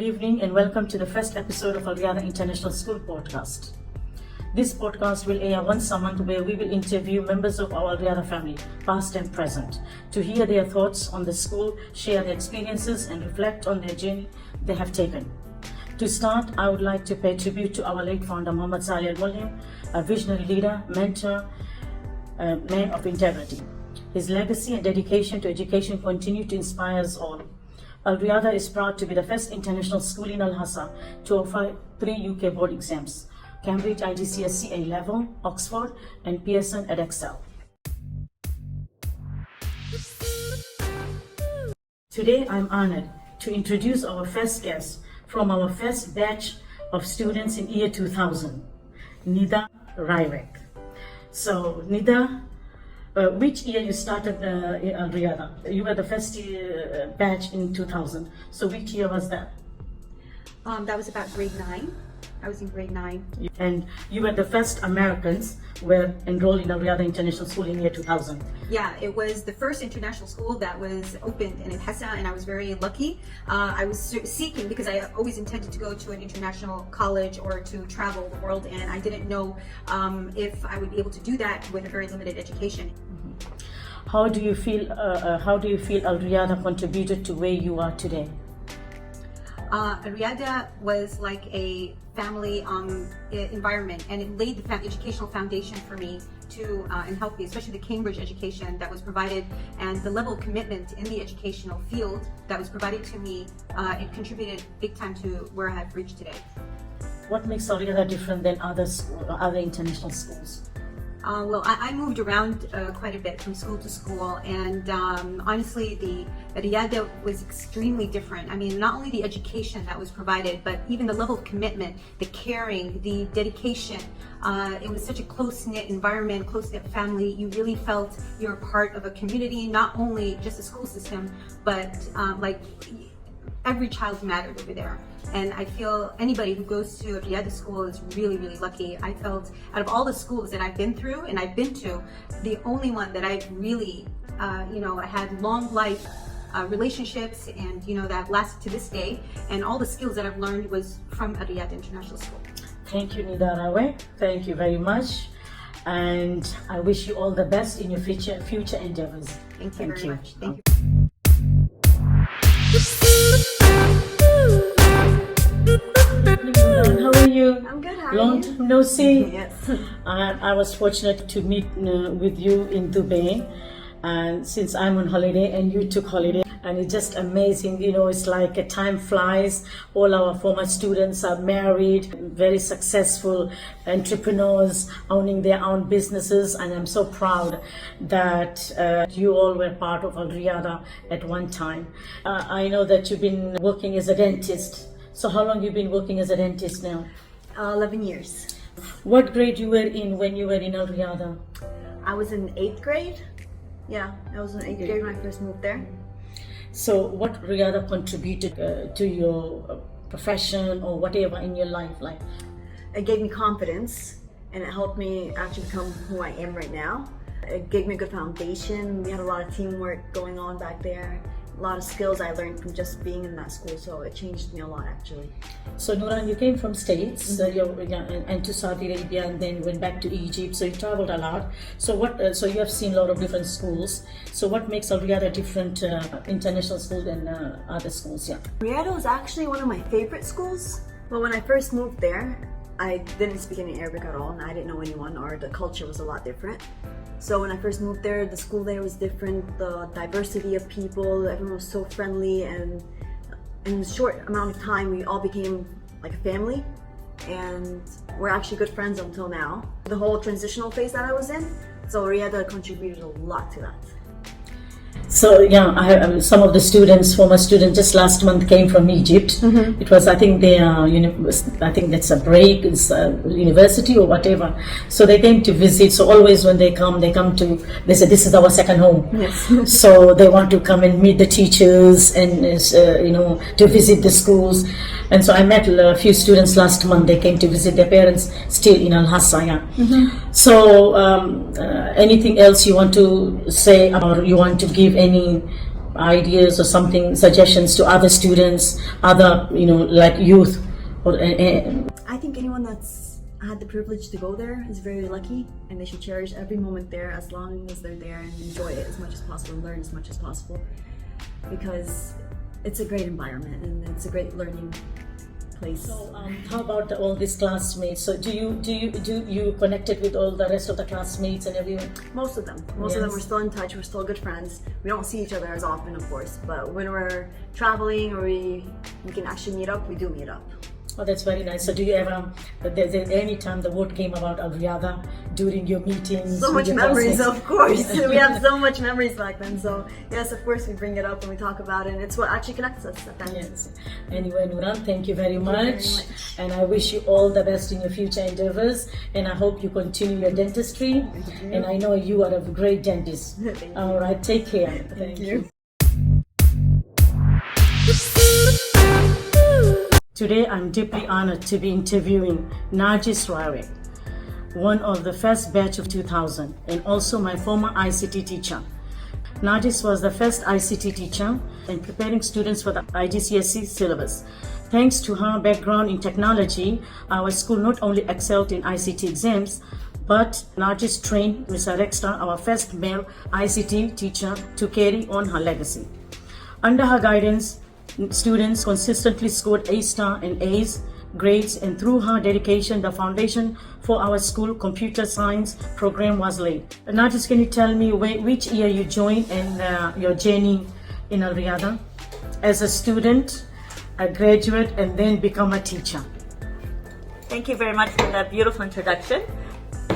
Good evening and welcome to the first episode of Reeyada International School podcast. This podcast will air once a month where we will interview members of our Reeyada family, past and present, to hear their thoughts on the school, share their experiences and reflect on their journey they have taken. To start, I would like to pay tribute to our late founder Muhammad Salih Al-Mulhim, a visionary leader, mentor, man of integrity. His legacy and dedication to education continue to inspire us all. Reeyada is proud to be the first international school in Al-Hassa to offer 3 UK board exams: Cambridge IGCSE A-Level, Oxford, and Pearson EdExcel. Today I'm honored to introduce our first guest from our first batch of students in year 2000, Nida Raywek. So Nida, which year you started Reeyada? You were the first batch in 2000. So which year was that? That was about grade 9. I was in grade 9. And you were the first Americans were enrolled in Reeyada International School in year 2000. Yeah, it was the first international school that was opened in Al-Hassa, and I was very lucky. I was seeking, because I always intended to go to an international college or to travel the world, and I didn't know if I would be able to do that with a very limited education. How do you feel Reeyada contributed to where you are today? Reeyada was like a family environment, and it laid the educational foundation for me to and help me, especially the Cambridge education that was provided, and the level of commitment in the educational field that was provided to me. It contributed big time to where I have reached today. What makes Reeyada different than other international schools? Well, I moved around quite a bit from school to school, and honestly, the Reeyada was extremely different. I mean, not only the education that was provided, but even the level of commitment, the caring, the dedication. It was such a close-knit environment, close-knit family. You really felt you're part of a community, not only just the school system, but like every child mattered over there. And I feel anybody who goes to a Reeyada school is really, really lucky. I felt out of all the schools that I've been through and I've been to, the only one that I've really, I had long life relationships and, that lasted to this day. And all the skills that I've learned was from a Reeyada International School. Thank you, Nida Raywek. Thank you very much. And I wish you all the best in your future endeavors. Thank you very much. Thank you. How are you? I'm good. How are Long you? time no see. Yes. I was fortunate to meet with you in Dubai, and since I'm on holiday and you took holiday, and it's just amazing. It's like time flies. All our former students are married, very successful entrepreneurs owning their own businesses, and I'm so proud that you all were part of Reeyada at one time. I know that you've been working as a dentist. So how long have you been working as a dentist now? 11 years. What grade you were in when you were in Reeyada? I was in 8th grade. Yeah, I was in 8th grade when I first moved there. So what Reeyada contributed to your profession or whatever in your life? It gave me confidence, and it helped me actually become who I am right now. It gave me a good foundation. We had a lot of teamwork going on back there. A lot of skills I learned from just being in that school, so it changed me a lot actually. So Nuran, you came from States and to Saudi Arabia, and then you went back to Egypt, so you traveled a lot. So so you have seen a lot of different schools. So what makes Reeyada different international school than other schools? Yeah. Reeyada was actually one of my favorite schools. Well, when I first moved there, I didn't speak any Arabic at all, and I didn't know anyone, or the culture was a lot different. So when I first moved there, the school there was different, the diversity of people, everyone was so friendly, and in a short amount of time we all became like a family, and we're actually good friends until now. The whole transitional phase that I was in, so Reeyada contributed a lot to that. So yeah, some of the former students, just last month came from Egypt. Mm-hmm. It was, I think they are, I think that's a break, it's a university or whatever. So they came to visit. So always when they say this is our second home. Yes. So they want to come and meet the teachers and to visit the schools. And so I met a few students last month. They came to visit their parents still in Al-Hassa. Yeah. Mm-hmm. So anything else you want to say, or you want to give any ideas or something, suggestions to other students, other, like youth? Or, I think anyone that's had the privilege to go there is very lucky, and they should cherish every moment there as long as they're there and enjoy it as much as possible and learn as much as possible, because it's a great environment and it's a great learning place. So, how about all these classmates? So, do you connected with all the rest of the classmates and everyone? Most of them Yes. we're still in touch. We're still good friends. We don't see each other as often, of course, but when we're traveling or we can actually meet up, we do meet up. Oh, that's very nice. So, do you ever, there's any time the word came about Al Reeyada during your meetings? So with much your memories, classmates? of course. We have so much memories back then. So yes, of course, we bring it up and we talk about it. And it's what actually connects us at the end. Yes. Anyway, Nuran, thank you very much. very much. And I wish you all the best in your future endeavors. And I hope you continue your dentistry. And I know you are a great dentist. Thank you. All right, take care. Thank you. Today, I'm deeply honored to be interviewing Nargis Rawek, one of the first batch of 2000, and also my former ICT teacher. Nargis was the first ICT teacher in preparing students for the IGCSE syllabus. Thanks to her background in technology, our school not only excelled in ICT exams, but Nargis trained Mr. Rexter, our first male ICT teacher, to carry on her legacy. Under her guidance, students consistently scored A-star and A's grades, and through her dedication, the foundation for our school computer science program was laid. Nargis, can you tell me which year you joined and your journey in Al Reeyada as a student, a graduate, and then become a teacher? Thank you very much for that beautiful introduction.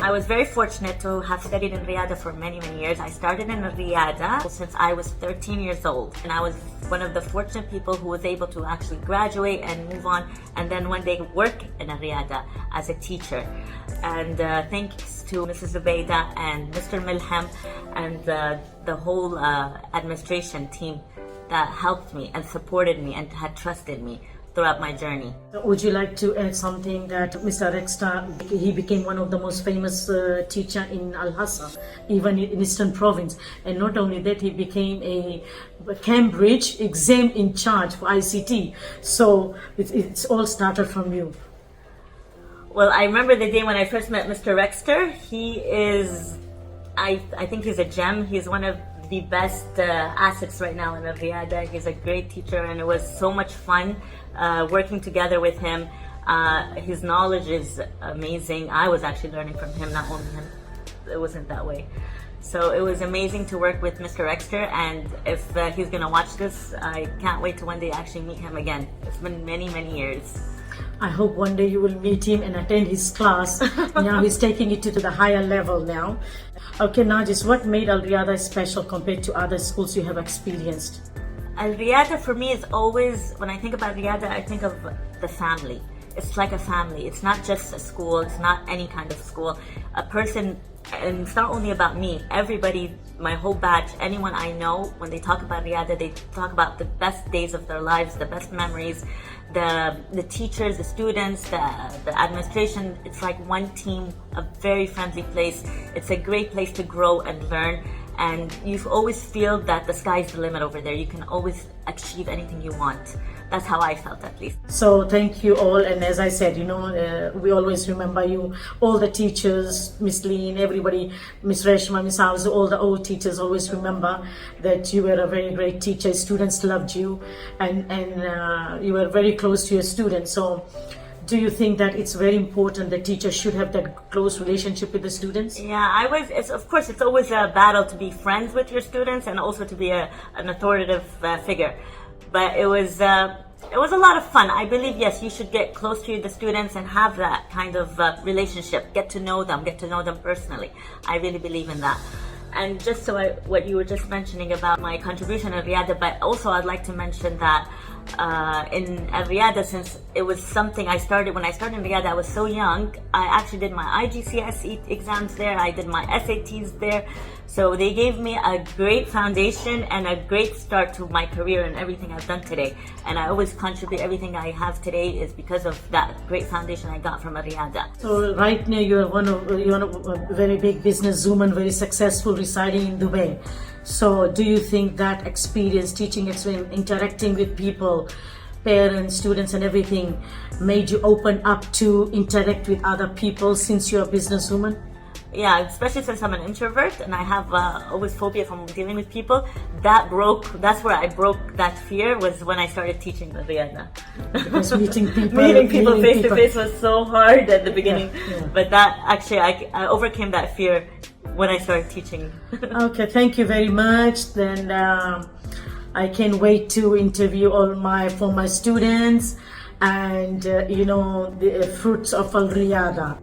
I was very fortunate to have studied in Reeyada for many, many years. I started in Reeyada since I was 13 years old, and I was one of the fortunate people who was able to actually graduate and move on, and then one day work in Reeyada as a teacher. And thanks to Mrs. Reeyada and Mr. Milham and the whole administration team that helped me and supported me and had trusted me throughout my journey. Would you like to add something that Mr. Rexter, he became one of the most famous teacher in Al-Hassa, even in Eastern Province. And not only that, he became a Cambridge exam in charge for ICT. So it's all started from you. Well, I remember the day when I first met Mr. Rexter. He is, I think he's a gem. He's one of the best assets right now in Reeyada. He's a great teacher, and it was so much fun working together with him. His knowledge is amazing. I was actually learning from him, not only him. It wasn't that way. So it was amazing to work with Mr. Rexter, and if he's gonna watch this, I can't wait to one day actually meet him again. It's been many, many years. I hope one day you will meet him and attend his class. Now he's taking it to the higher level now. Okay, Nargis, what made Al Reeyada special compared to other schools you have experienced? Al Reeyada for me is always, when I think about Reeyada, I think of the family. It's like a family. It's not just a school. It's not any kind of school. A person, and it's not only about me, everybody, my whole batch, anyone I know, when they talk about Reeyada, they talk about the best days of their lives, the best memories, the teachers, the students, the administration. It's like one team, a very friendly place. It's a great place to grow and learn. And you always feel that the sky's the limit over there. You can always achieve anything you want. That's how I felt, at least. So thank you all, and as I said, we always remember you, all the teachers, Miss Lean, everybody, Miss Reshma, Miss House, all the old teachers always remember that you were a very great teacher. Students loved you, and you were very close to your students. So do you think that it's very important that teachers should have that close relationship with the students? Yeah, of course, it's always a battle to be friends with your students and also to be an authoritative figure. But it was a lot of fun. I believe, yes, you should get close to the students and have that kind of relationship. Get to know them personally. I really believe in that. And just so what you were just mentioning about my contribution at Reeyada, but also I'd like to mention that in Reeyada, since it was something I started, when I started in Reeyada, I was so young. I actually did my IGCSE exams there. I did my SATs there. So they gave me a great foundation and a great start to my career and everything I've done today. And I always contribute, everything I have today is because of that great foundation I got from Reeyada. So right now you're a very big businesswoman, very successful, residing in Dubai. So do you think that experience, teaching experience, interacting with people, parents, students and everything, made you open up to interact with other people since you're a businesswoman? Yeah, especially since I'm an introvert and I have always phobia from dealing with people. That's where I broke that fear, was when I started teaching the Reeyada. Because meeting people, Meeting people face to face was so hard at the beginning. Yeah. But that actually, I overcame that fear when I started teaching. Okay, thank you very much. Then I can't wait to interview all my former students and the fruits of Al Reeyada.